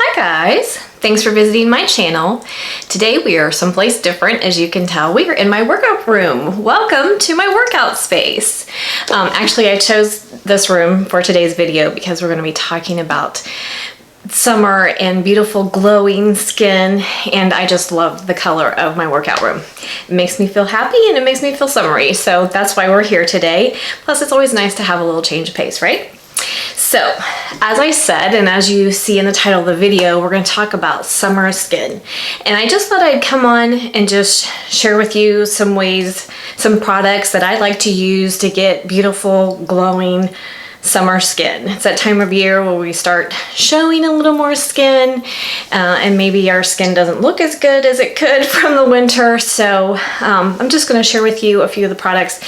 Hi guys, thanks for visiting my channel. Today we are someplace different. As you can tell, we are in my workout room. Welcome to my workout space. Actually, I chose this room for today's video because we're going to be talking about summer and beautiful glowing skin, and I just love the color of my workout room. It makes me feel happy and it makes me feel summery, so that's why we're here today. Plus it's always nice to have a little change of pace, right? So, as I said, and as you see in the title of the video, we're going to talk about summer skin. And I just thought I'd come on and just share with you some ways, some products that I like to use to get beautiful, glowing summer skin. It's that time of year where we start showing a little more skin, and maybe our skin doesn't look as good as it could from the winter. So I'm just going to share with you a few of the products,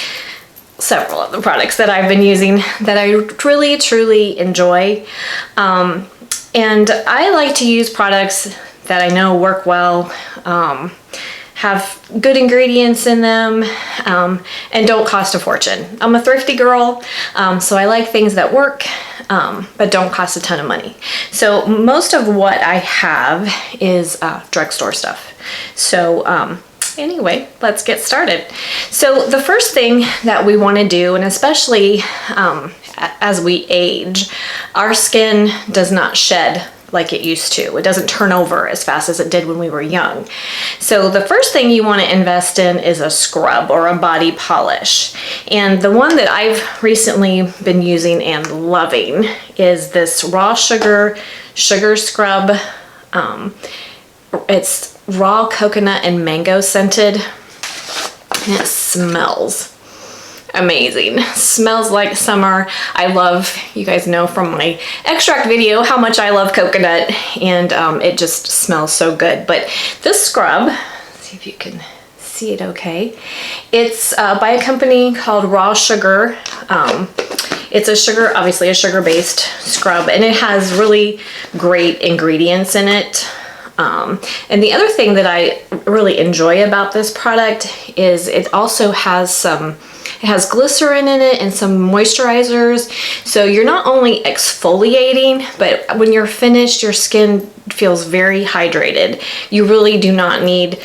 several of the products that I've been using that I really truly enjoy. And I like to use products that I know work well, have good ingredients in them, and don't cost a fortune. I'm a thrifty girl, so I like things that work, but don't cost a ton of money. So most of what I have is drugstore stuff. So anyway, let's get started. So the first thing that we want to do, and especially as we age, our skin does not shed like it used to. It doesn't turn over as fast as it did when we were young. So the first thing you want to invest in is a scrub or a body polish. And the one that I've recently been using and loving is this raw sugar scrub. It's raw coconut and mango scented, and it smells amazing. Smells like summer. I love, you guys know from my extract video how much I love coconut, and it just smells so good. But this scrub, let's see if you can see it okay. It's by a company called Raw Sugar. It's a sugar, obviously a sugar-based scrub, and it has really great ingredients in it. And the other thing that I really enjoy about this product is it also has it has glycerin in it and some moisturizers. So you're not only exfoliating, but when you're finished, your skin feels very hydrated. You really do not need,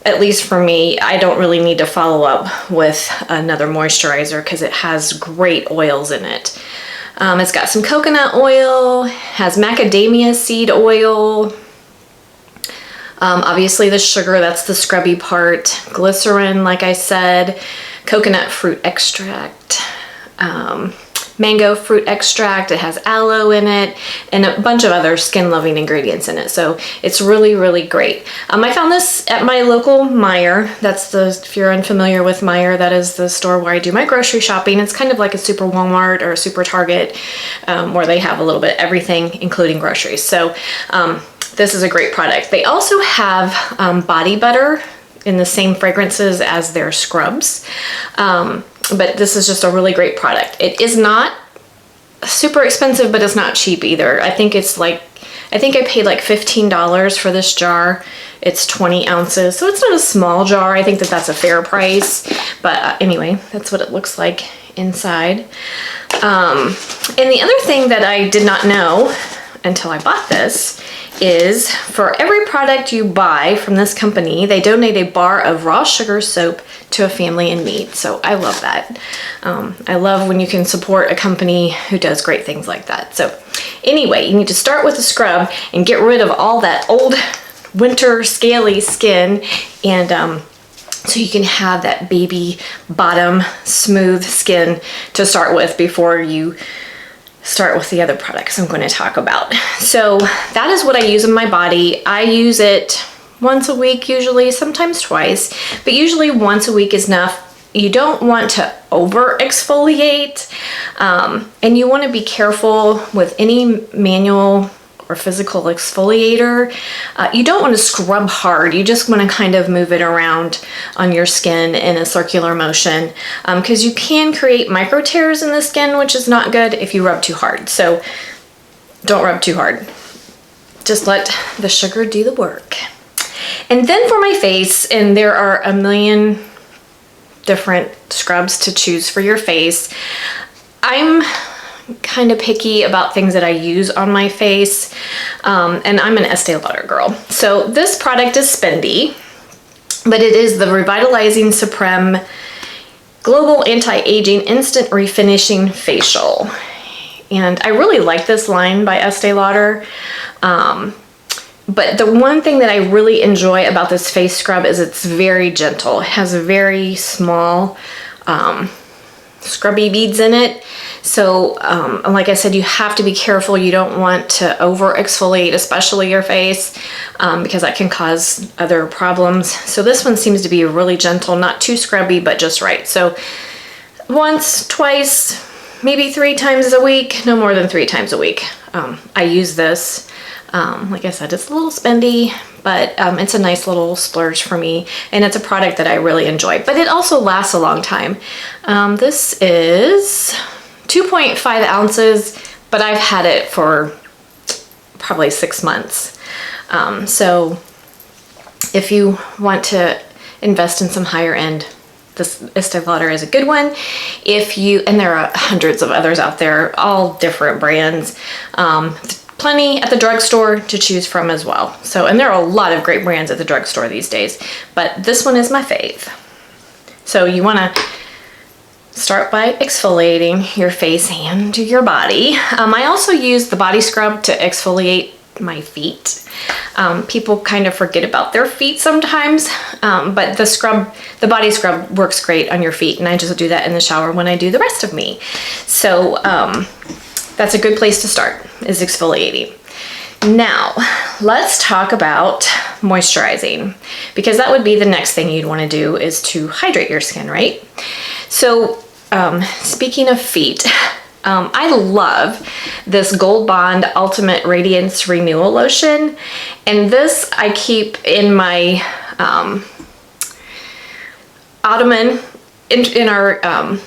at least for me, I don't really need to follow up with another moisturizer because it has great oils in it. It's got some coconut oil, has macadamia seed oil, obviously the sugar, that's the scrubby part, glycerin, like I said, coconut fruit extract, mango fruit extract, it has aloe in it, and a bunch of other skin loving ingredients in it. So it's really, really great. I found this at my local Meijer. That's if you're unfamiliar with Meijer, that is the store where I do my grocery shopping. It's kind of like a super Walmart or a super Target, where they have a little bit of everything, including groceries. So this is a great product. They also have body butter in the same fragrances as their scrubs. But this is just a really great product. It is not super expensive, but it's not cheap either. I think it's like, I think I paid like $15 for this jar. It's 20 ounces, so it's not a small jar. I think that that's a fair price. But anyway, that's what it looks like inside. And the other thing that I did not know until I bought this is for every product you buy from this company, they donate a bar of raw sugar soap to a family in need. So I love that. I love when you can support a company who does great things like that. So anyway, you need to start with a scrub and get rid of all that old winter scaly skin, and so you can have that baby bottom smooth skin to start with before you start with the other products I'm going to talk about. So that is what I use in my body. I use it once a week usually, sometimes twice, but usually once a week is enough. You don't want to over exfoliate, and you want to be careful with any manual or physical exfoliator. You don't want to scrub hard. You just want to kind of move it around on your skin in a circular motion, because you can create micro tears in the skin, which is not good if you rub too hard. So don't rub too hard. Just let the sugar do the work. And then for my face, and there are a million different scrubs to choose for your face, I'm kind of picky about things that I use on my face, and I'm an Estee Lauder girl. So this product is spendy, but it is the Revitalizing Supreme Global Anti-Aging Instant Refinishing Facial. And I really like this line by Estee Lauder. But the one thing that I really enjoy about this face scrub is it's very gentle. It has very small scrubby beads in it. So like I said, you have to be careful. You don't want to over exfoliate, especially your face, because that can cause other problems. So this one seems to be really gentle, not too scrubby, but just right. So once, twice, maybe 3 times a week, no more than 3 times a week. I use this. Like I said, it's a little spendy, but it's a nice little splurge for me, and it's a product that I really enjoy, but it also lasts a long time. This is 2.5 ounces, but I've had it for probably 6 months. So if you want to invest in some higher end, this Estee Lauder is a good one. And there are hundreds of others out there, all different brands. Plenty at the drugstore to choose from as well. So, and there are a lot of great brands at the drugstore these days, but this one is my fave. So you want to start by exfoliating your face and your body. I also use the body scrub to exfoliate my feet. People kind of forget about their feet sometimes, but the body scrub works great on your feet, and I just do that in the shower when I do the rest of me. So that's a good place to start, is exfoliating. Now, let's talk about moisturizing, because that would be the next thing you'd want to do, is to hydrate your skin, right? So speaking of feet, I love this Gold Bond Ultimate Radiance Renewal Lotion, and this I keep in my ottoman in our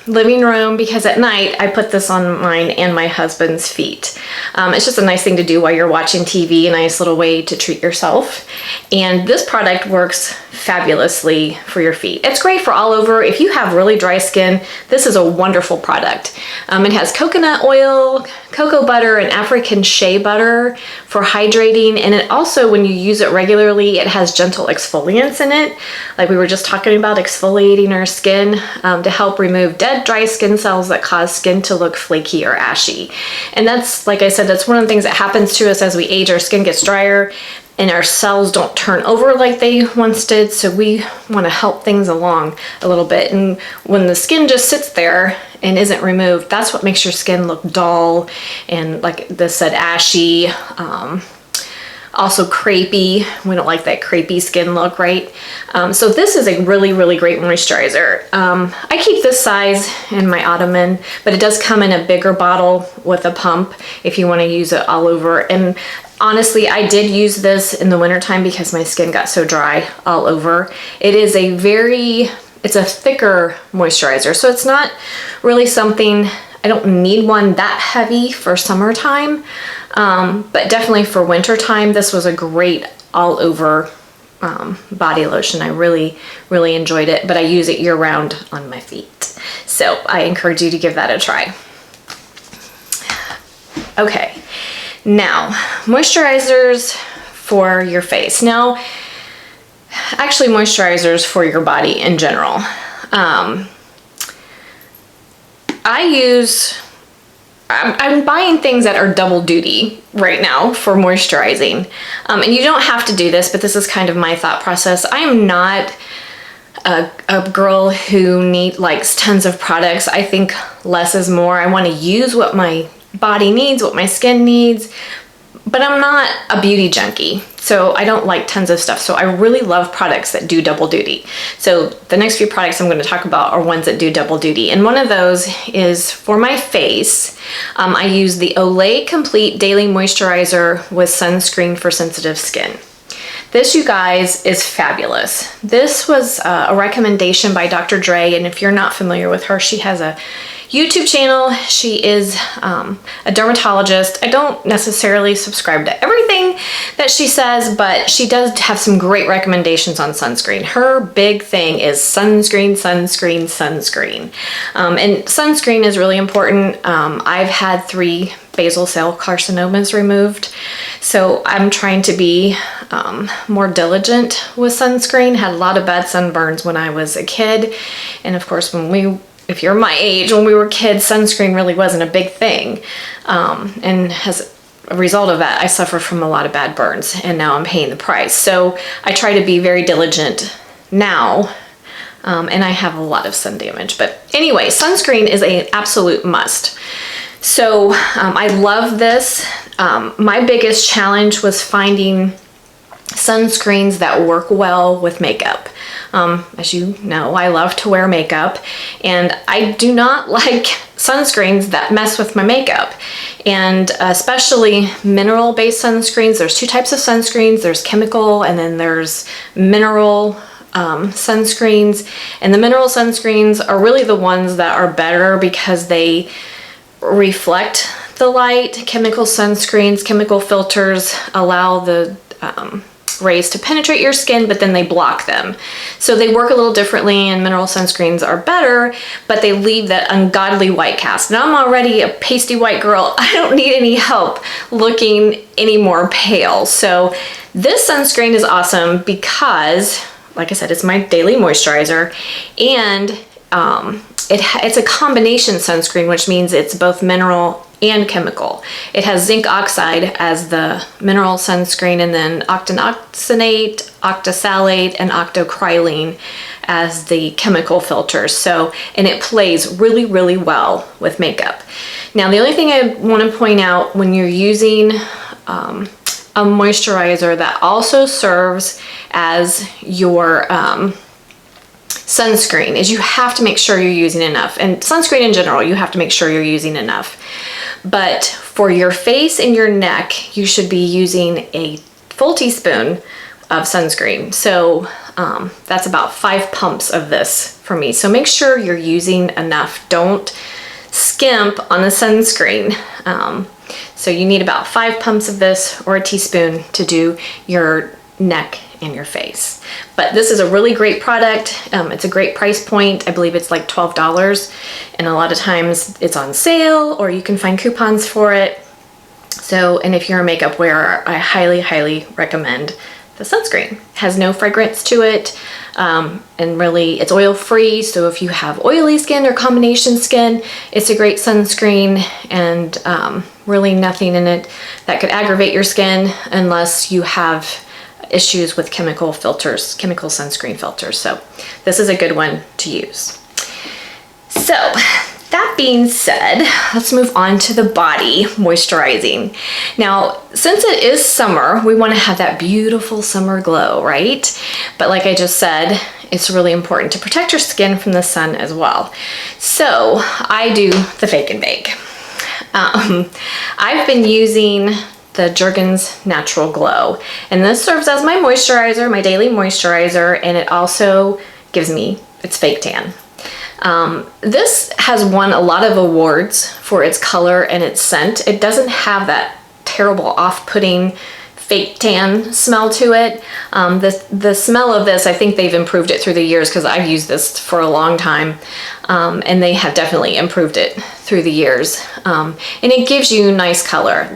living room, because at night I put this on mine and my husband's feet. It's just a nice thing to do while you're watching TV, a nice little way to treat yourself. And this product works fabulously for your feet. It's great for all over. If you have really dry skin, this is a wonderful product. It has coconut oil, cocoa butter, and African shea butter for hydrating. And it also, when you use it regularly, it has gentle exfoliants in it. Like we were just talking about, exfoliating our skin to help remove dead, dry skin cells that cause skin to look flaky or ashy. And that's, like I said, that's one of the things that happens to us as we age. Our skin gets drier and our cells don't turn over like they once did. So we want to help things along a little bit. And when the skin just sits there and isn't removed, that's what makes your skin look dull and, like this said, ashy. Also crepey. We don't like that crepey skin look, right? So this is a really, really great moisturizer. I keep this size in my ottoman, but it does come in a bigger bottle with a pump if you want to use it all over. And honestly, I did use this in the wintertime because my skin got so dry all over. It is it's a thicker moisturizer, so it's not really something, I don't need one that heavy for summertime, but definitely for wintertime, this was a great all over body lotion. I really, really enjoyed it, but I use it year round on my feet. So I encourage you to give that a try. Okay, now moisturizers for your face. Now, actually moisturizers for your body in general. I'm buying things that are double duty right now for moisturizing. And you don't have to do this, but this is kind of my thought process. I am not a girl who likes tons of products. I think less is more. I want to use what my body needs, what my skin needs, but I'm not a beauty junkie. So I don't like tons of stuff. So I really love products that do double duty. So the next few products I'm going to talk about are ones that do double duty. And one of those is for my face. I use the Olay Complete Daily Moisturizer with Sunscreen for sensitive skin. This, you guys, is fabulous. This was a recommendation by Dr. Dre, and if you're not familiar with her, she has a YouTube channel. She is a dermatologist. I don't necessarily subscribe to everything that she says, but she does have some great recommendations on sunscreen. Her big thing is sunscreen, sunscreen, sunscreen. And sunscreen is really important. I've had 3 basal cell carcinomas removed, so I'm trying to be more diligent with sunscreen. Had a lot of bad sunburns when I was a kid, and of course if you're my age, when we were kids, sunscreen really wasn't a big thing, and as a result of that, I suffered from a lot of bad burns, and now I'm paying the price. So I try to be very diligent now, and I have a lot of sun damage. But anyway, sunscreen is an absolute must. So I love this. My biggest challenge was finding sunscreens that work well with makeup. As you know, I love to wear makeup, and I do not like sunscreens that mess with my makeup, and especially mineral-based sunscreens. There's 2 types of sunscreens. There's chemical, and then there's mineral sunscreens, and the mineral sunscreens are really the ones that are better because they reflect the light. Chemical sunscreens, chemical filters allow the rays to penetrate your skin, but then they block them. So they work a little differently, and mineral sunscreens are better, but they leave that ungodly white cast. And I'm already a pasty white girl. I don't need any help looking any more pale. So this sunscreen is awesome because, like I said, it's my daily moisturizer, and it's a combination sunscreen, which means it's both mineral and chemical. It has zinc oxide as the mineral sunscreen, and then octinoxate, octosalate, and octocrylene as the chemical filters. So, and it plays really, really well with makeup. Now, the only thing I want to point out when you're using a moisturizer that also serves as your sunscreen is you have to make sure you're using enough. And sunscreen in general, you have to make sure you're using enough. But for your face and your neck, you should be using a full teaspoon of sunscreen. So that's about 5 pumps of this for me. So make sure you're using enough. Don't skimp on the sunscreen. So you need about 5 pumps of this, or a teaspoon, to do your neck and your face. But this is a really great product. It's a great price point. I believe it's like $12, and a lot of times it's on sale, or you can find coupons for it. So, and if you're a makeup wearer, I highly, highly recommend the sunscreen. It has no fragrance to it, and really it's oil free. So if you have oily skin or combination skin, it's a great sunscreen, and really nothing in it that could aggravate your skin unless you have issues with chemical filters, chemical sunscreen filters. So this is a good one to use. So that being said, let's move on to the body moisturizing. Now, since it is summer, we want to have that beautiful summer glow, right? But like I just said, it's really important to protect your skin from the sun as well. So I do the fake and bake. I've been using the Jergens Natural Glow, and this serves as my moisturizer, my daily moisturizer, and it also gives me its fake tan. This has won a lot of awards for its color and its scent. It doesn't have that terrible off-putting fake tan smell to it. The smell of this, I think they've improved it through the years, because I've used this for a long time, and they have definitely improved it through the years. And it gives you nice color.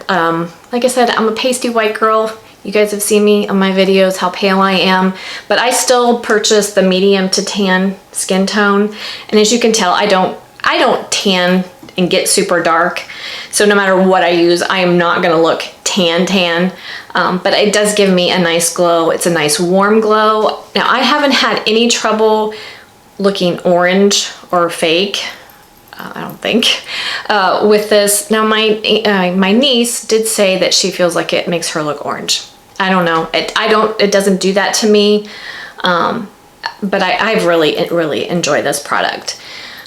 Like I said, I'm a pasty white girl. You guys have seen me on my videos, how pale I am, but I still purchase the medium to tan skin tone. And as you can tell, I don't tan and get super dark. So no matter what I use, I am not gonna look tan, but it does give me a nice glow. It's a nice warm glow. Now, I haven't had any trouble looking orange or fake, I don't think, with this. Now, my niece did say that she feels like it makes her look orange. I don't know. It doesn't do that to me, but I really enjoy this product.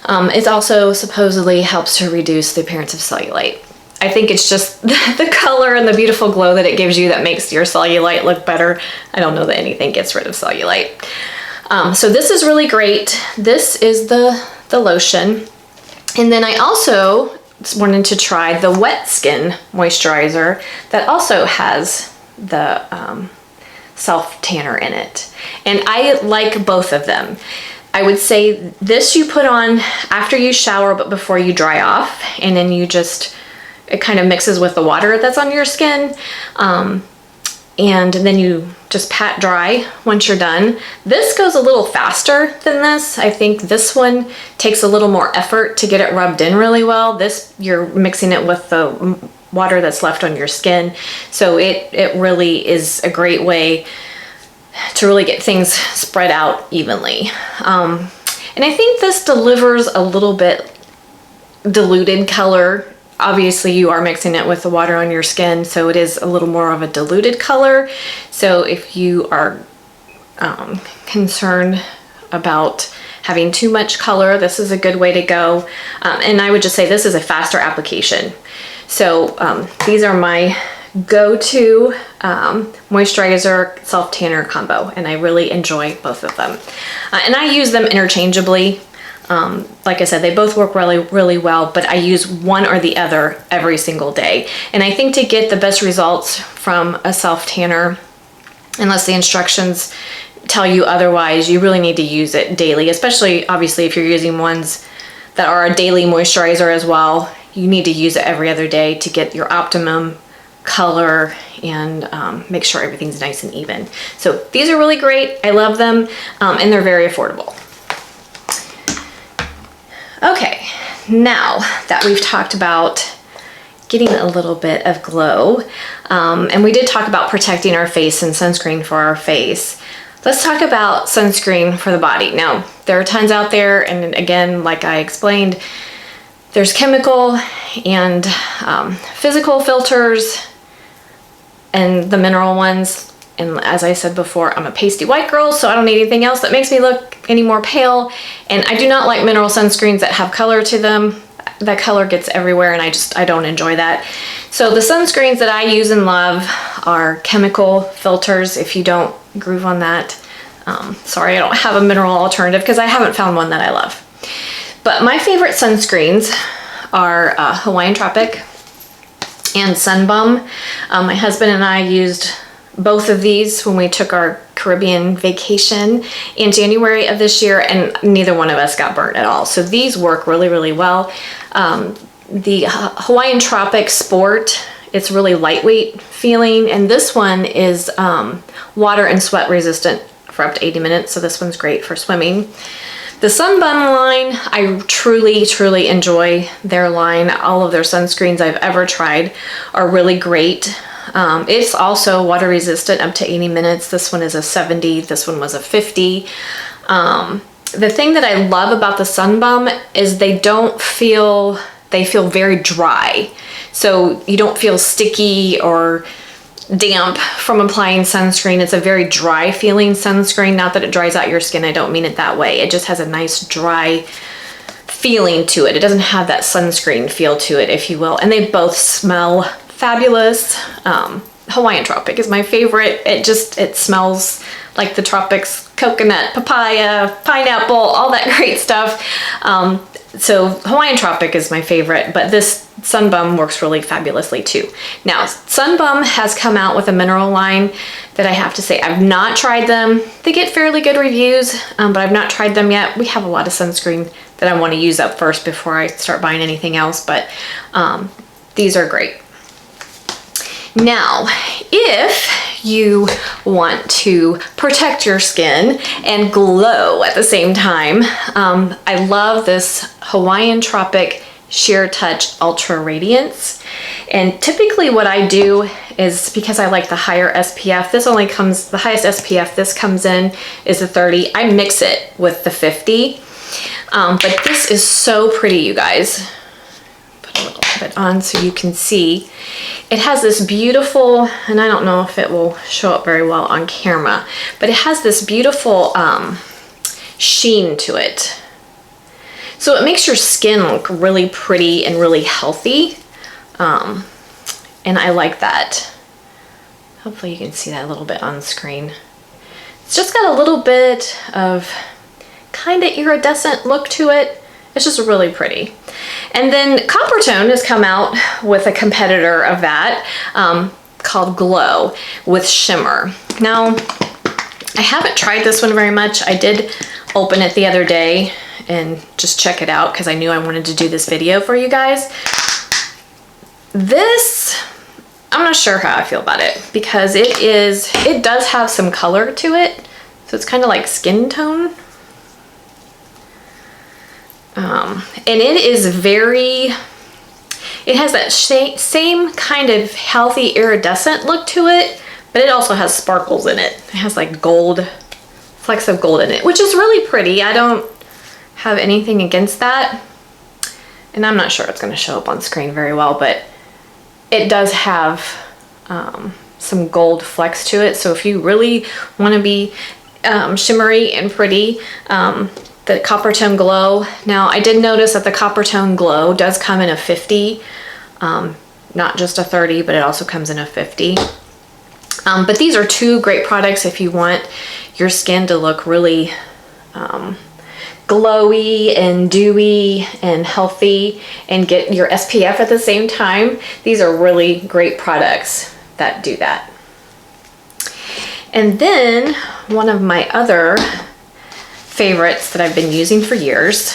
It also supposedly helps to reduce the appearance of cellulite. I think it's just the color and the beautiful glow that it gives you that makes your cellulite look better. I don't know that anything gets rid of cellulite. So this is really great. This is the lotion. And then I also wanted to try the wet skin moisturizer that also has the self tanner in it. And I like both of them. I would say this you put on after you shower but before you dry off, and then you just, it kind of mixes with the water that's on your skin. And then you just pat dry once you're done. This goes a little faster than this. I think this one takes a little more effort to get it rubbed in really well. This, you're mixing it with the water that's left on your skin. So it really is a great way to really get things spread out evenly. And I think this delivers a little bit diluted color. Obviously you are mixing it with the water on your skin, so it is a little more of a diluted color. So if you are concerned about having too much color, this is a good way to go. And I would just say this is a faster application. So these are my go-to moisturizer self tanner combo, and I really enjoy both of them. And I use them interchangeably. Like I said, they both work really well, but I use one or the other every single day. And I think to get the best results from a self tanner, unless the instructions tell you otherwise, you really need to use it daily, especially obviously if you're using ones that are a daily moisturizer as well. You need to use it every other day to get your optimum color and make sure everything's nice and even. So these are really great. I love them, and they're very affordable. Okay, now that we've talked about getting a little bit of glow, and we did talk about protecting our face and sunscreen for our face, let's talk about sunscreen for the body. Now, there are tons out there, and again, like I explained, there's chemical and physical filters and the mineral ones. And as I said before, I'm a pasty white girl, so I don't need anything else that makes me look any more pale. And I do not like mineral sunscreens that have color to them. That color gets everywhere, and I don't enjoy that. So the sunscreens that I use and love are chemical filters. If you don't groove on that, sorry, I don't have a mineral alternative because I haven't found one that I love. But my favorite sunscreens are Hawaiian Tropic and Sun Bum. My husband and I used both of these when we took our Caribbean vacation in January of this year, and neither one of us got burnt at all. So these work really well. The Hawaiian Tropic Sport, it's really lightweight feeling, and this one is water and sweat resistant for up to 80 minutes. So this one's great for swimming. The Sun Bum line, I truly enjoy their line. All of their sunscreens I've ever tried are really great. It's also water resistant up to 80 minutes. This one is a 70, this one was a 50. The thing that I love about the Sun Bum is they feel very dry. So you don't feel sticky or damp from applying sunscreen. It's a very dry feeling sunscreen. Not that it dries out your skin, I don't mean it that way. It just has a nice dry feeling to it. It doesn't have that sunscreen feel to it, if you will. And they both smell fabulous. Hawaiian Tropic is my favorite. It smells like the tropics, coconut, papaya, pineapple, all that great stuff. So Hawaiian Tropic is my favorite, but this Sun Bum works really fabulously too. Now, Sun Bum has come out with a mineral line that I have to say I've not tried them. They get fairly good reviews, but I've not tried them yet. We have a lot of sunscreen that I want to use up first before I start buying anything else, but these are great. Now, if you want to protect your skin and glow at the same time, I love this Hawaiian Tropic Sheer Touch Ultra Radiance. And typically what I do is, because I like the higher SPF, the highest SPF this comes in is the 30. I mix it with the 50. But this is so pretty, you guys. Put a little bit on so you can see. It has this beautiful, and I don't know if it will show up very well on camera, but it has this beautiful sheen to it. So it makes your skin look really pretty and really healthy. And I like that. Hopefully you can see that a little bit on screen. It's just got a little bit of kind of iridescent look to it. It's just really pretty. And then Coppertone has come out with a competitor of that called Glow with Shimmer. Now, I haven't tried this one very much. I did open it the other day and just check it out because I knew I wanted to do this video for you guys. This, I'm not sure how I feel about it because it does have some color to it. So it's kind of like skin tone. And it is it has that same kind of healthy iridescent look to it, but it also has sparkles in it. It has like gold, flecks of gold in it, which is really pretty. I don't have anything against that. And I'm not sure it's gonna show up on screen very well, but it does have some gold flecks to it. So if you really wanna be shimmery and pretty, the Coppertone Glow. Now, I did notice that the Coppertone Glow does come in a 50, not just a 30, but it also comes in a 50. But these are two great products if you want your skin to look really glowy and dewy and healthy and get your SPF at the same time. These are really great products that do that. And then one of my other favorites that I've been using for years.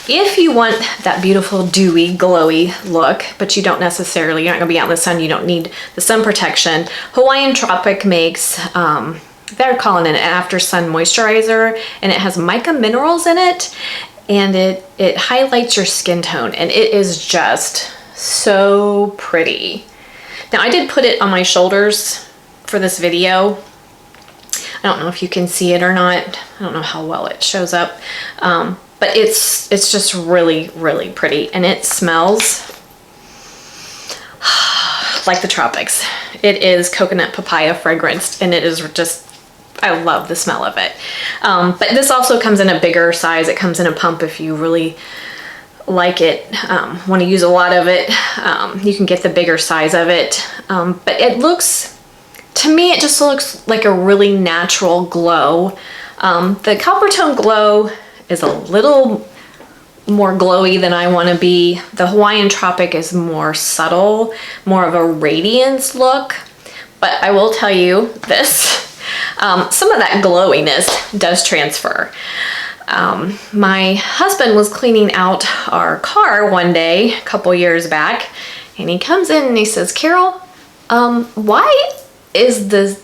If you want that beautiful dewy glowy look, but you don't necessarily, you're not gonna be out in the sun, you don't need the sun protection, Hawaiian Tropic makes, they're calling it an after sun moisturizer, and it has mica minerals in it, and it highlights your skin tone, and it is just so pretty. Now I did put it on my shoulders for this video. I don't know if you can see it or not. I don't know how well it shows up, but it's just really, really pretty, and it smells like the tropics. It is coconut papaya fragranced, and it is just, I love the smell of it. But this also comes in a bigger size. It comes in a pump if you really like it, want to use a lot of it. You can get the bigger size of it, but it looks, to me, it just looks like a really natural glow. The Coppertone Glow is a little more glowy than I want to be. The Hawaiian Tropic is more subtle, more of a radiance look. But I will tell you this, some of that glowiness does transfer. My husband was cleaning out our car one day, a couple years back, and he comes in and he says, "Carol, why is the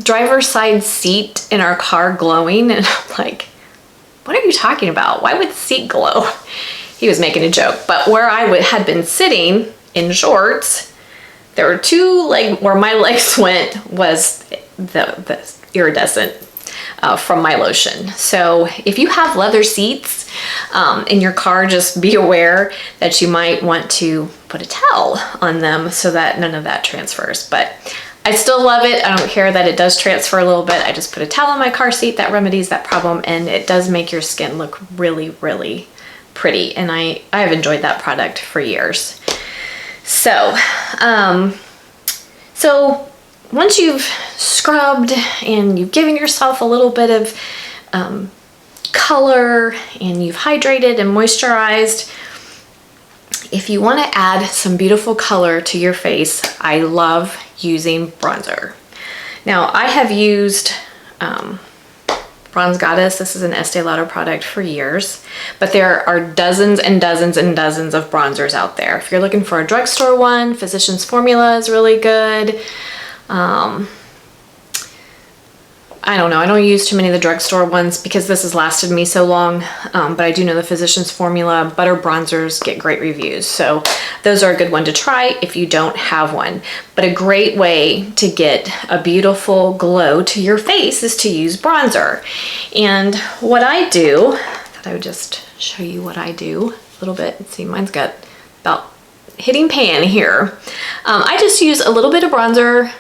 driver's side seat in our car glowing?" And I'm like, "What are you talking about? Why would the seat glow?" He was making a joke, but where I had been sitting in shorts, there were where my legs went was the iridescent from my lotion. So if you have leather seats in your car, just be aware that you might want to put a towel on them so that none of that transfers. But I still love it. I don't care that it does transfer a little bit. I just put a towel on my car seat. That remedies that problem, and it does make your skin look really, really pretty. And I have enjoyed that product for years. So, once you've scrubbed and you've given yourself a little bit of color and you've hydrated and moisturized, if you want to add some beautiful color to your face, I love using bronzer. Now, I have used Bronze Goddess. This is an Estee Lauder product for years, but there are dozens and dozens and dozens of bronzers out there. If you're looking for a drugstore one, Physicians Formula is really good. I don't know, I don't use too many of the drugstore ones because this has lasted me so long, but I do know the Physicians Formula butter bronzers get great reviews, so those are a good one to try if you don't have one. But a great way to get a beautiful glow to your face is to use bronzer. And what I do, I thought I would just show you what I do a little bit. Let's see, mine's got about hitting pan here. I just use a little bit of bronzer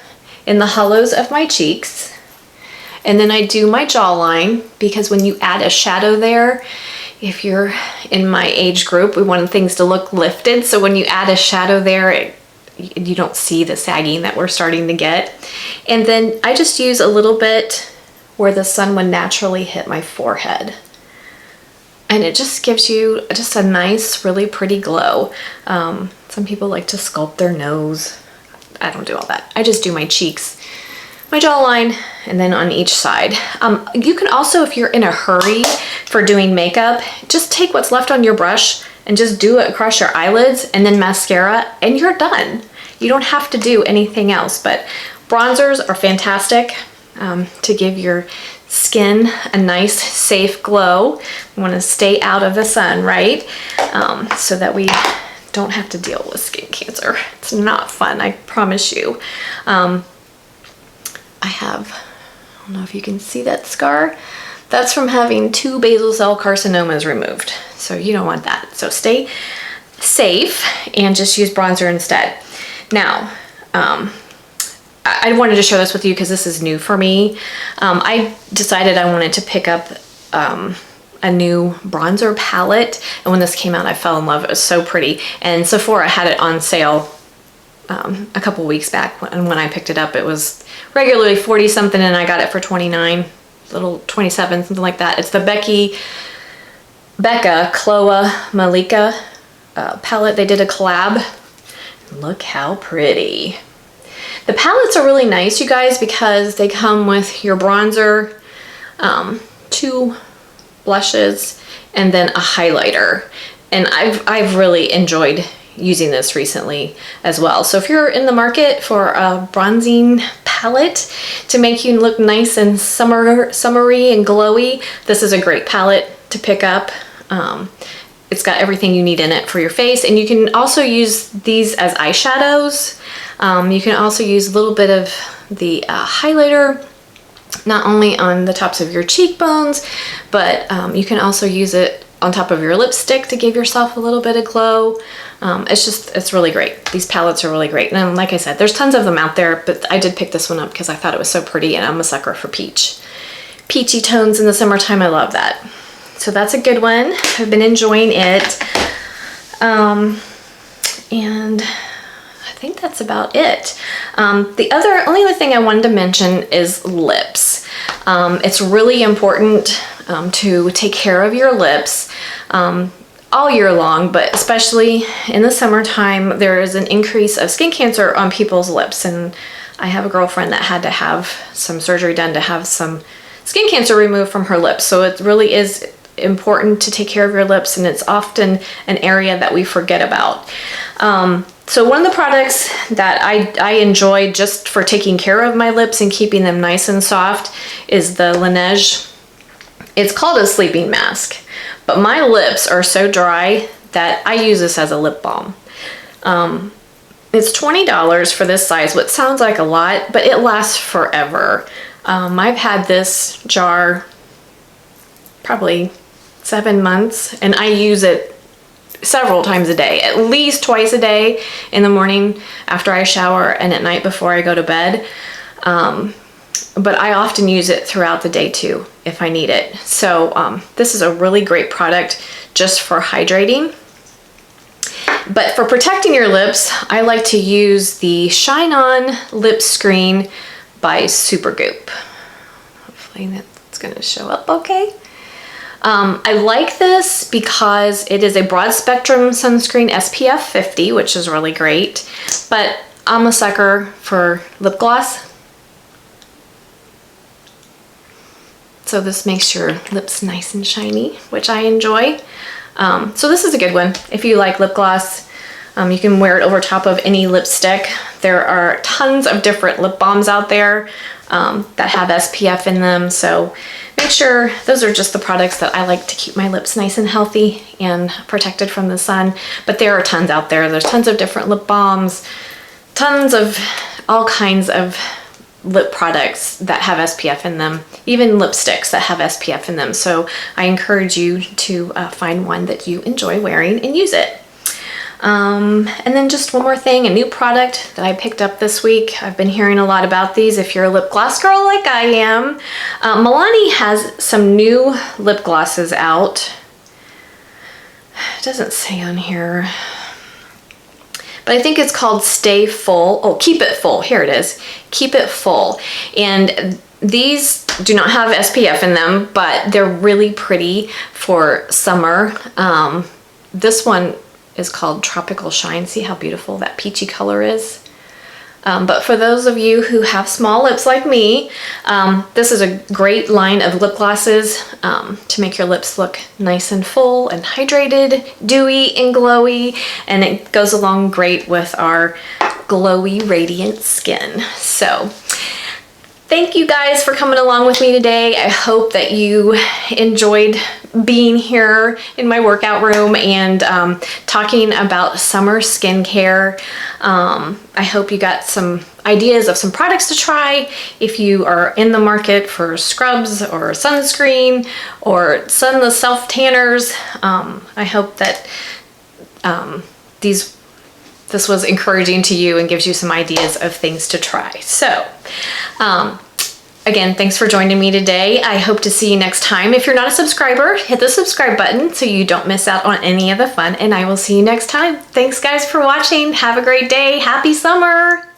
in the hollows of my cheeks. And then I do my jawline, because when you add a shadow there, if you're in my age group, we want things to look lifted. So when you add a shadow there, you don't see the sagging that we're starting to get. And then I just use a little bit where the sun would naturally hit my forehead. And it just gives you just a nice, really pretty glow. Some people like to sculpt their nose. I don't do all that. I just do my cheeks, my jawline, and then on each side. You can also, if you're in a hurry for doing makeup, just take what's left on your brush and just do it across your eyelids and then mascara, and you're done. You don't have to do anything else, but bronzers are fantastic to give your skin a nice, safe glow. We want to stay out of the sun, right? So that we don't have to deal with skin cancer. It's not fun, I promise you. I don't know if you can see that scar. That's from having 2 basal cell carcinomas removed. So you don't want that. So stay safe and just use bronzer instead. Now, I wanted to share this with you because this is new for me. I decided I wanted to pick up a new bronzer palette, and when this came out I fell in love. It was so pretty, and Sephora had it on sale a couple weeks back, and when I picked it up it was regularly 40 something and I got it for 29, little 27, something like that. It's the Becca Chloa Malika palette. They did a collab. Look how pretty. The palettes are really nice, you guys, because they come with your bronzer, 2 blushes, and then a highlighter. And I've really enjoyed using this recently as well. So if you're in the market for a bronzing palette to make you look nice and summery and glowy, this is a great palette to pick up. It's got everything you need in it for your face, and you can also use these as eyeshadows. You can also use a little bit of the highlighter, not only on the tops of your cheekbones, but you can also use it on top of your lipstick to give yourself a little bit of glow. It's really great. These palettes are really great. And like I said, there's tons of them out there, but I did pick this one up because I thought it was so pretty, and I'm a sucker for peachy tones in the summertime. I love that. So that's a good one. I've been enjoying it. And I think that's about it. The only other thing I wanted to mention is lips. It's really important to take care of your lips all year long, but especially in the summertime, there is an increase of skin cancer on people's lips. And I have a girlfriend that had to have some surgery done to have some skin cancer removed from her lips. So it really is important to take care of your lips, and it's often an area that we forget about. So one of the products that I enjoy just for taking care of my lips and keeping them nice and soft is the Laneige. It's called a sleeping mask, but my lips are so dry that I use this as a lip balm. It's $20 for this size, which sounds like a lot, but it lasts forever. I've had this jar probably 7 months, and I use it several times a day, at least twice a day, in the morning after I shower and at night before I go to bed. But I often use it throughout the day too if I need it. So this is a really great product just for hydrating. But for protecting your lips, I like to use the Shine On Lip Screen by Supergoop. Hopefully that's going to show up okay. I like this because it is a broad spectrum sunscreen, SPF 50, which is really great, but I'm a sucker for lip gloss. So this makes your lips nice and shiny, which I enjoy. So this is a good one. If you like lip gloss, you can wear it over top of any lipstick. There are tons of different lip balms out there that have SPF in them. So make sure those are just the products that I like to keep my lips nice and healthy and protected from the sun. But there are tons out there. There's tons of different lip balms, tons of all kinds of lip products that have SPF in them, even lipsticks that have SPF in them. So I encourage you to find one that you enjoy wearing and use it. And then just one more thing, a new product that I picked up this week. I've been hearing a lot about these if you're a lip gloss girl like I am. Milani has some new lip glosses out. It doesn't say on here, but I think it's called Stay Full. Oh, Keep It Full. Here it is. Keep It Full. And These do not have SPF in them, but they're really pretty for summer. This one is called Tropical Shine. See how beautiful that peachy color is? But for those of you who have small lips like me, this is a great line of lip glosses to make your lips look nice and full and hydrated, dewy and glowy, and it goes along great with our glowy, radiant skin. So thank you guys for coming along with me today. I hope that you enjoyed being here in my workout room and talking about summer skincare. I hope you got some ideas of some products to try if you are in the market for scrubs or sunscreen or sunless self tanners. I hope that this was encouraging to you and gives you some ideas of things to try. So, again, thanks for joining me today. I hope to see you next time. If you're not a subscriber, hit the subscribe button so you don't miss out on any of the fun, and I will see you next time. Thanks guys for watching. Have a great day. Happy summer.